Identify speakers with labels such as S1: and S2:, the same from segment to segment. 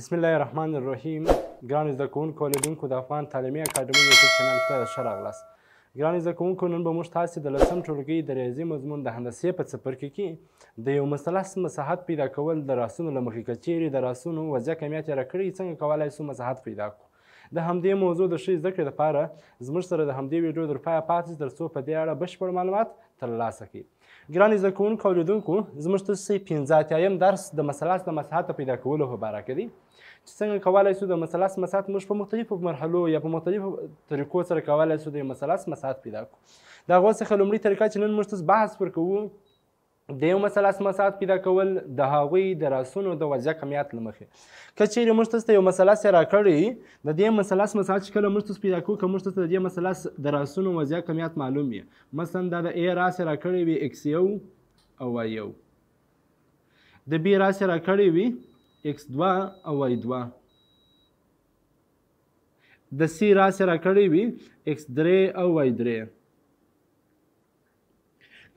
S1: بسم الله الرحمن الرحیم. ګرانو زده کوونکو او لیدونکو د افغان تعلیمي اکاډمۍ یوټیوب چینل ته ښه راغلاست. ګرانو زده کوونکو، نن به موږ تاسې د 10م ټولګي د ریاضي مضمون د هندسې په څپرکي کې د یو مثلث مساحت پیدا کول د راسونو له مخې، که چیرې د راسونو وضعیه کمیت یې راکړي، څنګه کولی شو مساحت پیدا کړو. د همدې موضوع د ښې زده کړې لپاره زموږ سره د همدې ویډیو تر پایه پاتې شئ، تر څو په دې اړه بشپړ معلومات ترلاسه کړئ. ګرانو زده کوونکو او لیدونکو، زموږ تاسې 15 درس د مثلث د مساحت پیدا کولو په باره کې دی، چې څنګه کولی شو د مثلث مساحت موږ په مختلفو مرحلو یا په مختلفو طریقو سره کولی شو د مثلث مساحت پیدا کړو. د هغو څخه لومړۍ طریقه چې نن موږ تاسو بحث پر کوو، د یو مثلث مساحت پیدا کول د هغوی د راسونو د وضعیه کمیت له مخې. که چیرې موږ تاسو ته یو مثلث راکړی، د دې مثلث مساحت چې کله موږ تاسو پیدا کوو، که موږ تاسو ته د دې مثلث د راسونو وضعیه کمیت معلوم وي، مثلا دا د A راس راکړی وي x1 او y1، د B راس راکړی وي x2 او y2، د C راس راکړی وي x3 او y3.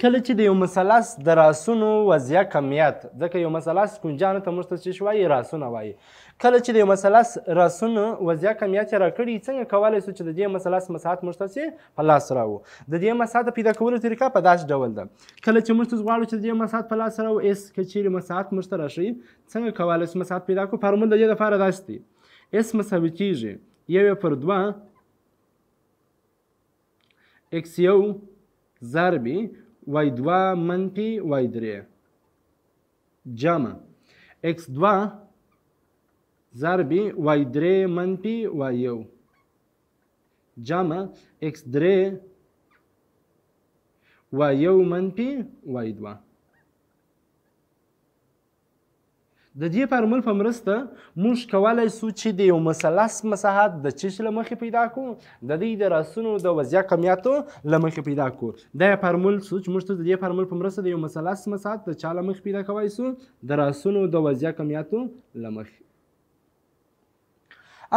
S1: کله چې د یو مثلث د راسونو وضعیه کمیت، ځکه یو مثلث کونجانو ته موږ ته څه وایي؟ راسونه وایي. کله چې د یو مثلث راسونو وضعیه کمیت یې راکړي، څنګه کولی شو چې د دې مثلث مساحت موږ تاسې په لاس راوړو؟ د دې مساحت پیدا کولو طریقه په داسې ډول ده. کله چې موږ تاسو غواړو چې د دې مساحت په لاس راوړو، اس که چیرې مساحت موږ ته راشي، څنګه کولی شو مساحت پیدا کړو؟ فارمول د دې لپاره داسې دی: اس مساوي کېږي 1/2 x1 ضرب y2 منفي y3 جمع x2 ضرب y3 منفي y1 جمع x3 y1 منفي y2. د دې فارمول په مرسته موږ کولی شو چې د یو مثلث مساحت د څه شي له مخې پیدا کړو؟ د دوی د راسونو د وضعیه کمیتو له مخې پیدا کړو. دا یې فارمول شو چې موږ ته د دې فارمول په مرسته د یو مثلث مساحت د چا له مخې پیدا کولی شو؟ د راسونو د وضعیه کمیتو له مخې.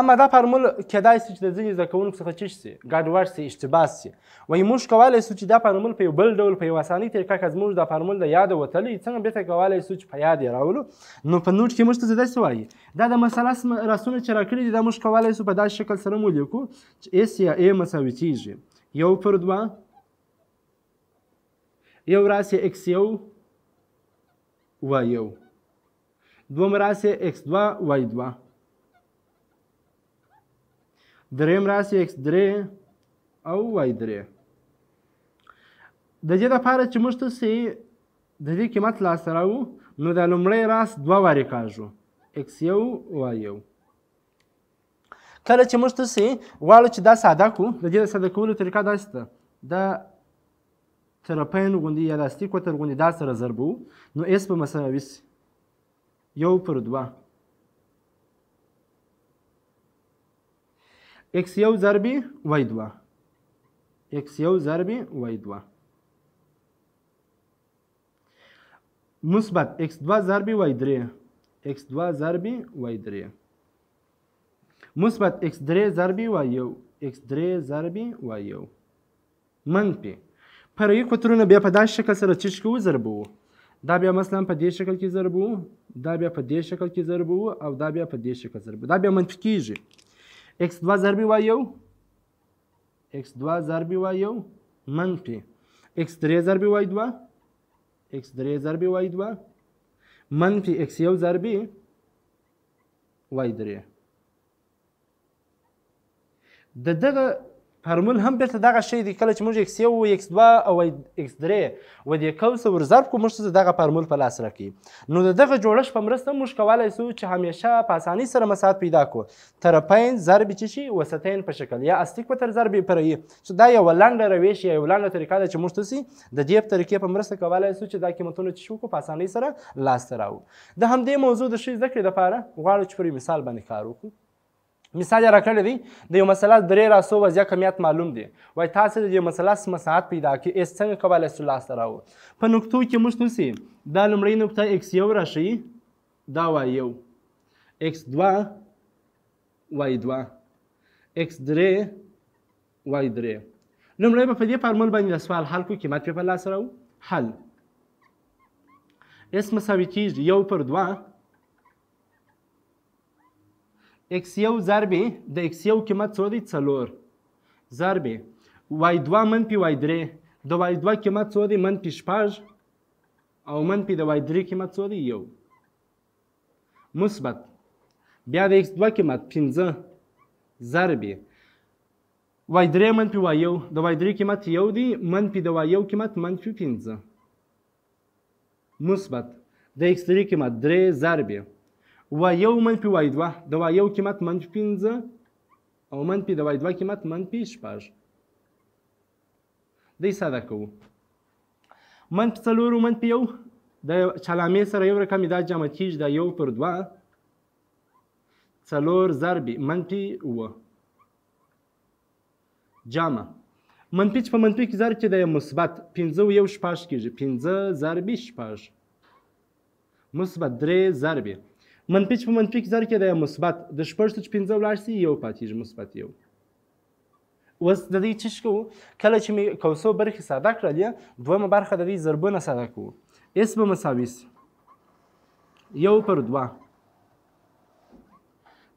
S1: اما دا فارمول کیدای شي چې د ځینې زده کوونکو څخه څه شي؟ ګډوډ شي، اشتباه شي. وایي موږ کولی شو چې دا فارمول په یو بل ډول، په یو اساني طریقه که زموږ دا فارمول د یاده وتلی، څنګه بېرته کولی شو چې په یاد یې راولو؟ نو په نوټ کې موږ ته داسې وایي: دا د مثلث راسونه چې راکړي دي، دا موږ کولی شو په داسې شکل سره ولیکو چې اس یا A مساوي کېږي 1/2 یو راس یې x1 y1، دوم راس یې x2 y2، دریم راس یې x3 او y3. د دې لپاره چې موږ تاسې د دې قیمت لاسته راوړو، نو د لومړی راس 2 وارې کاږو x1 y1. کله چې موږ تاسې غواړو چې دا ساده کړو، د دې د ساده کولو طریقه داسې ده: د طرفین غوندې یا لاستیک وتر غوندې دا سره ضربو، نو اس به مساوي سي 1/2 x1 ضرب y2 x1 ضرب y2 مثبت x2 ضرب y3 x2 ضرب y3 مثبت x3 ضرب y1 x3 ضرب y1 منفي فرعي قطرونه بیا په داسې شکل سره څه کوو؟ ضربوو. دا بیا مثلا په دې شکل کې ضربوو، دا بیا په دې شکل کې ضربوو، او دا بیا په دې شکل ضربوو. دا بیا منفي کېږي x2 ضرب y1 x2 ضرب y1 منفي x3 ضرب y2 x3 ضرب y2 منفي x1 ضرب y3. د دغه فارمول هم بیرته دغه شی دی. کله چې موږ x1 و x2 او x3 و دې قوس ور ضرب کړو، موږ ته دغه فارمول په لاس راکوي. نو د دغه جوړښت په مرسته موږ کولی شو چې همیشه په اسانۍ سره مساحت پیدا کړو. طرفین ضرب څه شي؟ وسطین په شکل، یا استیک وتر ضرب فرعي، چې دا یوه لنډه روش یا یوه لنډه طریقه ده چې موږ تاسې د دې طریقې په مرسته کولی شو چې دا قیمتونه څه وکړو؟ په اسانۍ سره لاسته راوړو. د همدې موضوع د ښې زده کړې لپاره غواړو چې پر یو مثال باندې کار وکړو. مثال یې راکړی دی: د یو مثلث درې راسو وضعیه کمیت معلوم دی. وایي تاسې د دې مثلث مساحت پیدا کړئ، اس څنګه کولی شو لاسته راوړو؟ په نقطو کې موږ تاسې دا لومړۍ نقطه x1 راښیي، دا y1، x2 y2، x3 y3. لومړی به په دې فارمول باندې د سوال حل کړو، قیمت یې په لاس راوړو. حل اس مساوي کېږي 1/2 x1 ضرب د x1 قیمت څو دی 4 ضرب y2 منفي y3 د y2 قیمت څو دی منفي 6 او منفي د y3 قیمت څو دی 1 مثبت بیا د x2 قیمت 15 ضرب y3 منفي y1 د y3 قیمت 1 دی منفي د y1 قیمت منفي 15 مثبت د x3 قیمت 3 ضرب y1 منفي y2 د y1 قیمت منفي 15 او منفي د y2 قیمت منفي 6 دی ساده کوو منفي 4 منفي 1 د چلامې سره یو رقم دا جمع کیږي دا 1 پر 2 4 ضرب منفي 9 جمع منفي چې په منفي کې ضرب کې د مثبت 15 او 1 6 کیږي 15 ضرب 6 مثبت 3 ضرب منفي چې په منفي کې ضرب کې د مثبت د 6 چې 15 ولاړ شي 1 پاتېږي مثبت 1 اوس د دې څه کوو کله چې مې کوڅو برخې ساده کړلې دویمه برخه د دې ضربونه ساده کوو اس به مساوي سي 1 پر 2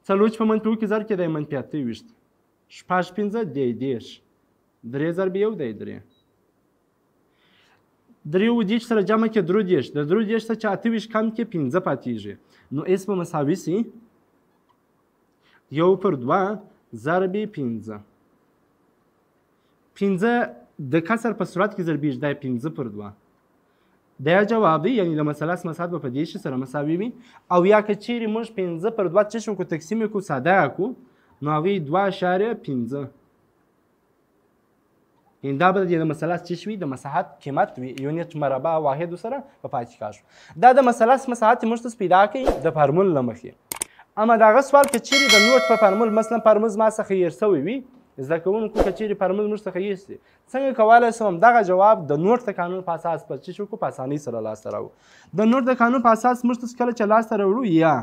S1: څلور چې په منفي کې ضرب کې د منفي 28 شپږ 15 دی 10 3 ضرب 1 دی 3 3 و دېرش سره جمع کې 3 دېرش د 3 دېرش څخه 28 کم کې 15 پاتېږي نو اس به مساوي سي 1 پر 2 ضرب 15 15 د کسر په صورت کې ضربېږي دا 15 پر 2 دا جواب دی یعنی د مثلث مساحت به په دې شي سره مساوي وي او یا که چیرې موږ 15 پر 2 څه شو کو تقسیم کو ساده کو نو هغې 2.15 یعنې دا به د مثلث څه شوي د مساحت قیمت وي یونټ مربع واحد سره په پای کې کار شو دا د مثلث مساحت موږ ته پیدا کوي د فارمول له مخې اما دغه سوال که چیرې د نوټ په فارمول مثلا فارمول زما څخه هېر سوی وي زده کوونکو که چیرې فارمول موږ څخه هېر سي څنګه کولی شم دغه جواب د نوټ د قانون په اساس په څه شو کو په اسانۍ سره لاسته راوړو د نوټ د قانون په اساس موږ ته کله چې لاسته راوړو یا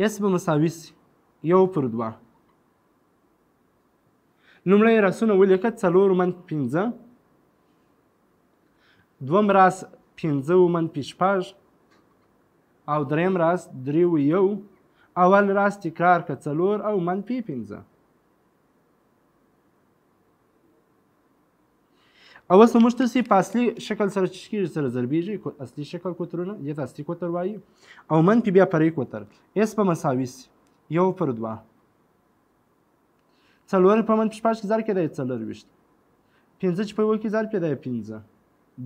S1: اس به مساوي سي 1 پر 2 لومړی راسونه ولیکه 4 منفي 15 دوم راس 15 منفي 6 او دریم راس 3 و 1 اول راس تکرار که 4 او منفي 15 او اوس موږ ته په اصلي شکل سره چې کېږي سره ضربېږي اصلي شکل کوترونه دې ته اصلي کوتر وایي او منفي بیا پرې کوتر اس په مساوي سي 1 پر 2 څلور په منفي 6 کې ضرب کې دی 24 15 چې په 1 کې ضرب کې دی 15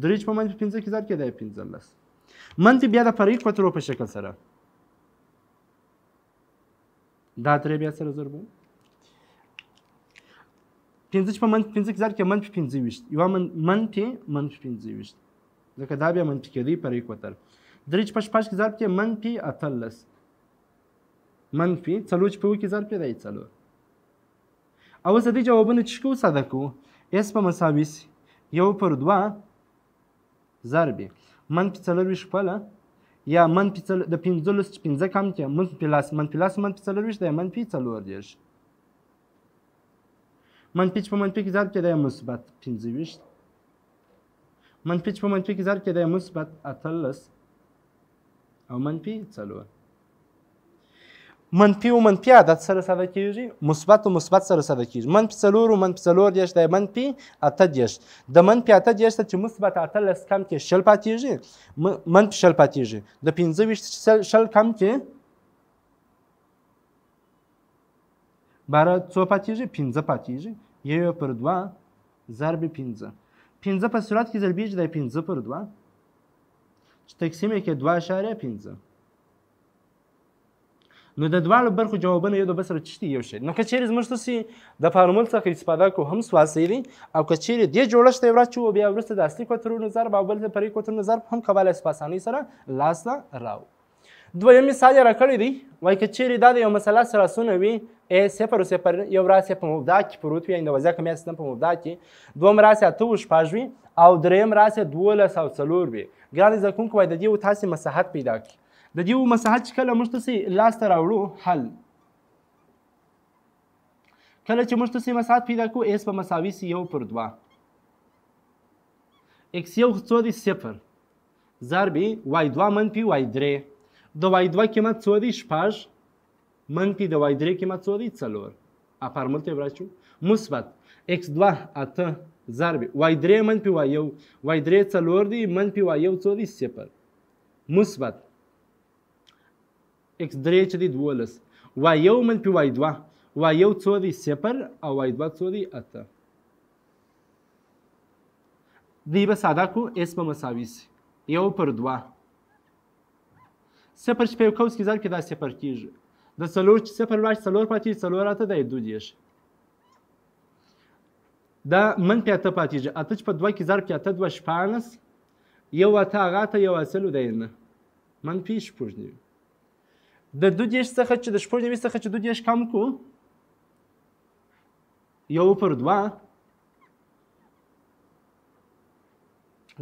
S1: 3 چې په منفي 15 کې ضرب کې دی 15 منفي بیا د پرې کوترو په شکل سره دا درې بیا سره ضربو 15 چې په منفي 15 کې ضرب کې منفي 15 یوه منفي 15 ځکه دا بیا منفي کېدی پرې کوتر 3 چې په 6 کې ضرب کې منفي 18 منفي 4 چې په 1 کې ضرب کې دی 4 او اوس د دې جوابونه چې کوو ساده کوو اس په مساوي سي 1 پر 2 ضرب منفي 24 خپله یا منفي د 15 چې 15 کم کې منفي لاس منفي 24 دی منفي 40 منفي چې په منفي کې ضرب کې دی مثبت 15 منفي چې په منفي کې ضرب کې دی مثبت 18 او منفي 4 منفي او منفي عدد سره ساده کېږي مثبت او مثبت سره ساده کېږي منفي 4 او منفي 4 دی منفي 18 د منفي 18 چې مثبت 18 کم کې شل پاتېږي منفي شل پاتېږي د 15 شل کم کې 12 څو پاتېږي 15 پاتېږي 1 پر 2 ضرب 15 15 په صورت کې ضربېږي دی 15 پر 2 چې تقسیم یې کې 2.15 نو د دواړو برخو جوابونه یو د بل سره چشتي یو شی نو که چیرې زموږ تاسې د فارمول څخه استفاده کوو هم سوال صحیح دی او که چیرې دې جوړښت یې ورچو بیا وروسته د اصلي کوترونو ضرب او بل د پرې کوترونو ضرب هم کولی شو په اسانۍ سره لاسته راوړو دویم مثال یې راکړی دی وایي که چیرې دا د یو مثلث راسونه وي صفر و صفر یو راس یې په مبدا کې پروت وي د وضع کمیت سیستم په مبدا کې دوم راس یې 8 و 6 وي او دریم راس یې 12 او 4 وي ګرانې زده کوونکو وایي د دې تاسې مساحت پیدا کړي د دې مساحت چې کله موږ تاسې لاسته راوړو حل کله چې موږ تاسې مساحت پیدا کړو اس په مساوي سي 1 پر 2 x1 څو دی 0 ضرب y2 منفي y3 د y2 قیمت څو دی 6 منفي د وای 3 قیمت څو دی 4 فارمول ته راشو مثبت x2 8 ضرب وای 3 منفي وای 1 وای 3 4 دی منفي وای 1 څو دی 0 مثبت x3 چې دی 12 وای 1 منفي وای 2 وای 1 څو دی 0 او وای 2 څو دی 8 دی به ساده کو اس په مساوي سي 1/2 صفر چې په یو قوس کې ضرب کې دا صفر کېږي د څلور چې صفر راشي څلور پاتېږي څلور اته دا یې 2 دېرش دا منفي اته پاتېږي اته چې په 2 کې ضرب کې اته 2 16 یو اته هغه اته یو اصل دی نه منفي شپږ نوي د 2 دېرش څخه چې د شپږ نوي څخه چې 2 دېرش کم کړو 1/2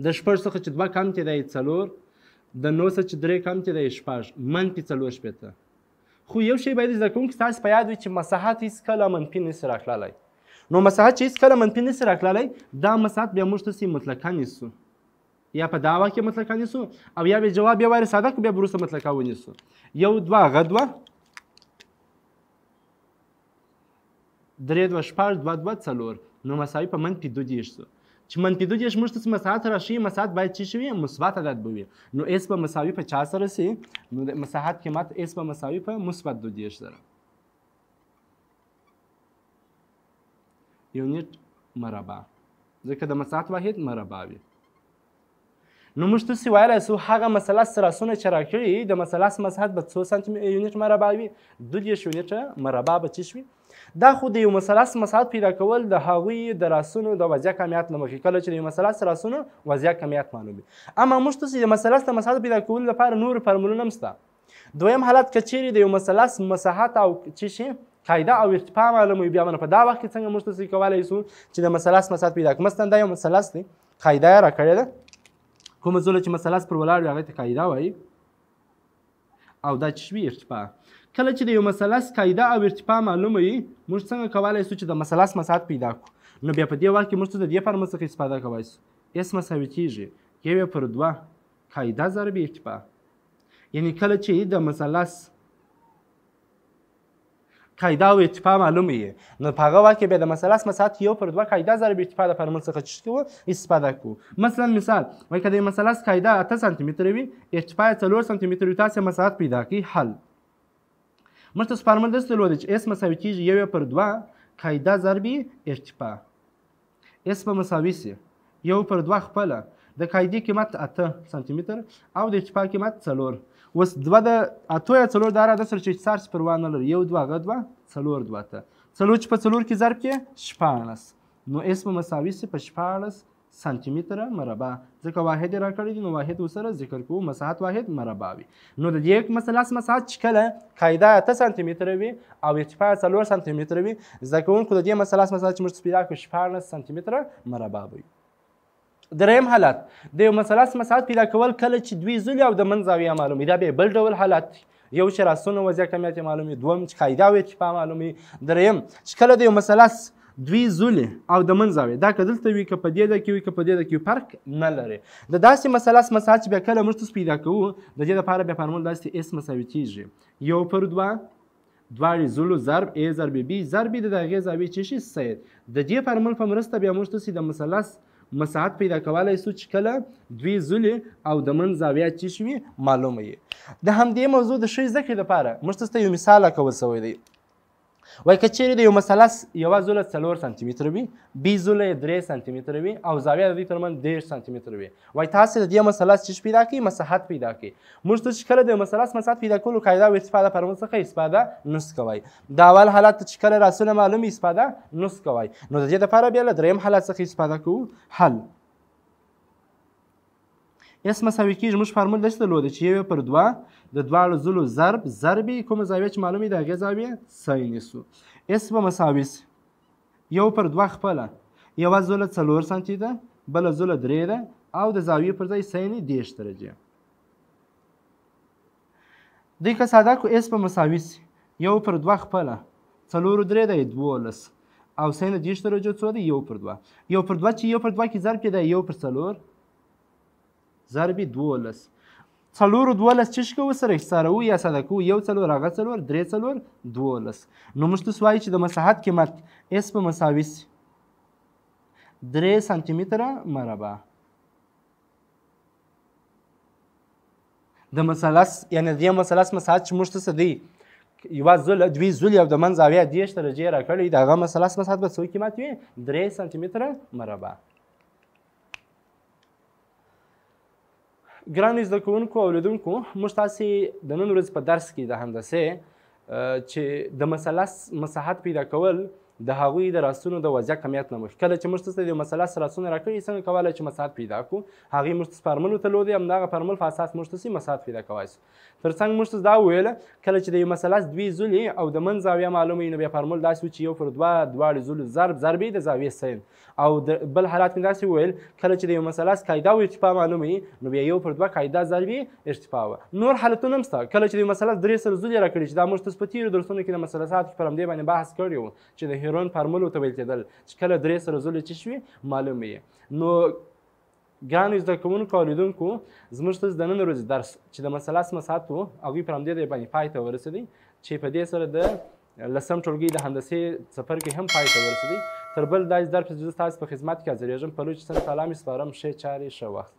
S1: د شپږ څخه چې 2 کم کې دی 4 د 9 څخه چې 3 کم کې دی 6 منفي 4 شپېته خو یو شی باید زده کوونکي ستاسو په یاد وي چې مساحت هېڅکله منفي نشي راکړلی نو مساحت چې هېڅکله منفي نشي راکړلی دا مساحت بیا موږ تاسې مطلقه نیسو یا په دعوا کې مطلقه نیسو او یا بیا جواب بیا وارې ساده کړو بیا وروسته مطلقه ونیسو 1 2 هغه 2 3 2 6 2 2 4 نو مساوي په منفي 2 دېرش سو چې منفي 2 دېرش موږ ته مساحت راشي مساحت باید څه شي وي مثبت عدد به وي نو اس به مساوي په چا سره سي نو د مساحت قیمت اس به مساوي په مثبت 2 دېرش سره یونټ مربع ځکه د مساحت واحد مربع وي نو موږ تاسې ویلی سو هغه مثلث راسونه چې راکړي د مثلث مساحت به څو یونټ مربع وي 2 دېرش یونټه مربع به څه شي دا خو د یو مثلث مساحت پیدا کول د هغوی د راسونو د وضعیت کمیت له مخې کله چې د یو مثلث راسونو وضعیت کمیت معلوم وي اما موږ تاسې د مثلث د مساحت پیدا کولو لپاره نور فارمولونه هم شته دویم حالت که چیرې د یو مثلث مساحت او څه شي قاعده او ارتفاع معلوم وي بیا په دا وخت کې څنګه موږ تاسې کولی شو چې د مثلث مساحت پیدا کړو مثلا دا یو مثلث دی قاعده یې راکړې ده کومه ځوله چې مثلث پر ولاړ وي هغې ته قاعده وایي او دا چې شوي ارتفاع کله چې د یو مثلث قاعده او ارتفاع معلومه وي موږ څنګه کولی شو چې د مثلث مساحت پیدا کړو نو بیا په دې وخت کې موږ ته د دې فارمول څخه استفاده کولی شو اس مساوي کېږي 1/2 قاعده ضرب ارتفاع یعنی کله چې د مثلث قاعده او ارتفاع معلومه وي نو په هغه وخت کې بیا د مثلث مساحت 1/2 قاعده ضرب ارتفاع د فارمول څخه څه کوو استفاده کوو مثلا مثال وایي که د مثلث قاعده 8 سانتي متره وي ارتفاع 4 سانتي متره وي تاسې مساحت پیدا کړئ حل موږ تاسو فارمول داسې درلودی چې اس مساوي کېږي 1/2 قاعده ضرب ارتفاع اس به مساوي سي 1/2 خپله د قاعدې قیمت 8 سانتي متر او د ارتفاع قیمت 4 اوس 2 د 8 یا 4 د عدد سره چې څار پروا نه لري 1 2 هغه 2 4 2 ته 4 چې په 4 کې ضرب کې 14 نو اس به مساوي سي په 14 سانتي متره مربع ځکه واحد یې راکړی دی نو واحد ورسره ذکر کوو مساحت واحد مربع وي نو د دې مثلث مساحت چې کله قاعده 8 سانتي متره وي او ارتفاع 4 سانتي متره وي زده کوونکو د دې مثلث مساحت چې موږ پیدا کړو 14 سانتي متره مربع وي دریم حالت د یو مثلث مساحت پیدا کول کله چې دوی زولي او د من زاویه معلومي دا بیا بل ډول حالت دی یو چې راسونه وضعیت کمیت یې معلومي دوم چې قاعده او ارتفاع معلومي دریم چې کله د یو مثلث دوی زولي او د من زاویه دا که دلته وي که په دې ځای کې وي که په دې ځای کې فرق نه لري د داسې مثلث مساحت چې بیا کله موږ تاسو پیدا کوو د دې لپاره بیا فارمول داسې اس مساوي کېږي 1/2 دواړې زولو ضرب ا ضرب بي ضرب د هغې زاویې چې شي سید د دې فارمول په مرسته بیا موږ تاسې د مثلث مساحت پیدا کولی شو چې کله دوی زولي او د من زاویه چې شي معلومه وي د همدې موضوع د ښې زده کړې لپاره موږ تاسو ته یو مثال راکول شوی دی وایي که چیرې د یو مثلث یوه زوله 4 سانتي متره وي بي زوله یې 3 سانتي متره وي او زاویه د دوی ترمنځ 1.5 سانتي متره وي وایي تاسې د دې مثلث څه پیدا کړئ مساحت پیدا کړئ موږ ته چې کله د مثلث مساحت پیدا کولو قاعده او ارتفاع د فارمول څخه استفاده نسو کوئ د اول حالت چې کله راسونه معلوم استفاده نسو کوئ نو د دې دپاره بیا له دریم حالت څخه استفاده کوو حل اس مساوي کېږي موږ فارمول داسې درلوده چې 1/2 د دواړو زولو ضرب ضرب کومه زاویه چې معلومې د هغې زاویې سین نیسو اس به مساوي سي 1/2 خپله یوه زوله 4 سانتي ده بله زوله 3 ده او د زاویې پر ځای سین 10 درجې دوی که ساده کړو اس به مساوي سي 1/2 خپله 4 3 ده 12 او سین 10 درجو څو ده 1/2 1/2 چې 1/2 کې ضرب کې ده 1/4 ضرب 12 څلورو 12 چې کوو سره احصاروو یا ساده کوو 1 څلور هغه څلور 3 څلور 12 نو موږ تاسو وایي چې د مساحت قیمت اس په مساوي سي 3 سانتي متره مربع د مثلث یعنې د دې مثلث مساحت چې موږ ته څه دی یوه زله دوی زولې او د منځ زاویه 10 درجې راکړی د هغه مثلث مساحت به څو قیمت وي 3 سانتي متره مربع. ګرانو زده کوونکو او لیدونکو موږ تاسې د نن ورځې په درس کې د هندسې چې د مثلث مساحت پیدا کول د هغوی د راستونو د وضعیت کمیت نه مخکې کله چې موږ تاسو د مثلث راستونه راکړي څنګه کولی چې مساحت پیدا کړو هغې موږ تاسو فارمول ورته همدغه فارمول په اساس موږ تاسو مساحت پیدا کولی شو تر څنګ موږ تاسو دا وویله کله چې د یو مثلث دوی زولې او د منځ زاویه معلومه وي نو بیا فارمول داسې و چې 1/2 دواړې زولو ضرب د زاویې سین او د بل حالات کې داسې وویل کله چې د یو مثلث قاعده او ارتفاع معلومه وي نو بیا 1/2 قاعده ضرب ارتفاع وه نور حالتونه هم شته کله چې د یو مثلث 3 سره زولې راکړي چې دا موږ تاسو په تېرو درسونو کې د مثلثاتو پر همدې باندې بحث کړی و چې د هیرون فارمول ورته ویل کېدل چې کله 3 سره زولې څه شوي معلومه وي نو ګرانو زده کوونکو او لیدونکو زموږ تاسو د نن ورځې درس چې د مثلث مساحت و هغوی پر همدې ځای باندې پای ته ورسېدی چې په دې سره د 10م ټولګي د هندسې څپرکي هم پای ته ورسېدی تر بل دا درس زه ستاسو په خدمت کې حاضرېږم په لوی صنف الله مې سپارم ښې چارې ښه وخت